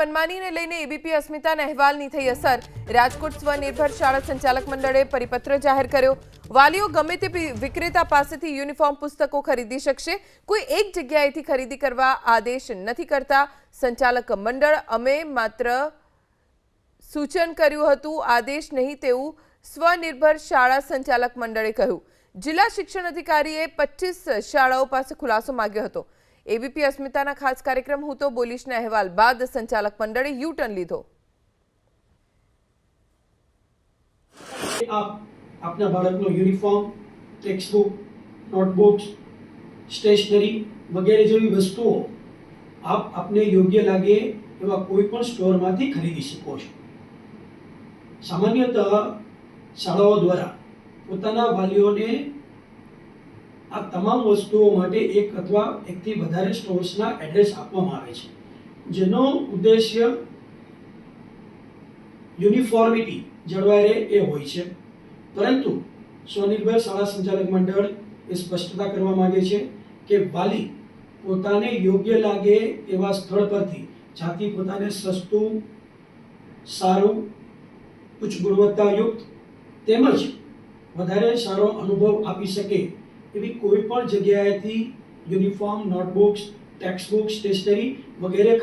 મનમાનીને લઈને એબીપી અસ્મિતાના અહેવાલની થઈ અસર। રાજકોટ સ્વનિર્ભર શાળા સંચાલક મંડળે પરિપત્ર જાહેર કર્યો। વાલીઓ ગમે તે વિક્રેતા પાસેથી યુનિફોર્મ પુસ્તકો ખરીદી શકશે, કોઈ એક જગ્યાએથી ખરીદી કરવા આદેશ નથી કરતા સંચાલક મંડળ। અમે માત્ર સૂચન કર્યું હતું, આદેશ નહીં તેવું સ્વનિર્ભર શાળા સંચાલક મંડળે કહ્યું। જિલ્લા શિક્ષણ અધિકારીએ 25 શાળાઓ પાસે ખુલાસો માંગ્યો હતો। एबीपी अस्मिताना खास कार्यक्रम હું તો બોલીશના અહેવાલ બાદ સંચાલક મંડળે યુ ટર્ન લીધો। आप अपना बाળકનો યુનિફોર્મ, ટેક્સ્ટબુક, નોટબુક્સ, સ્ટેશનરી વગેરે જેવી વસ્તુઓ આપ આપને યોગ્ય લાગે એવા કોઈ પણ સ્ટોરમાંથી ખરીદી શકો છો। સામાન્યતઃ શાળાઓ દ્વારા પોતાના વાલીઓને આ તમામ વસ્તુઓ માટે એક અથવા એકથી વધારે સ્ટોર્સના એડ્રેસ આપવામાં આવે છે, જેનો ઉદ્દેશ્ય યુનિફોર્મિટી જળવાઈ રહે એ હોય છે। પરંતુ સ્વનિર્ભર શાળા સંચાલક મંડળ એ સ્પષ્ટતા કરવા માંગે છે કે વાલી પોતાને યોગ્ય લાગે એવા સ્થળ પરથી જ્યાંથી પોતાને સસ્તું, સારું, ઉચ્ચ ગુણવત્તાયુક્ત તેમજ વધારે સારો અનુભવ આપી શકે એવી કોઈ પણ જગ્યાએથી યુનિફોર્મ, નોટબુક્સ, ટેક્સ્ટબુક, સ્ટેશનરી વગેરે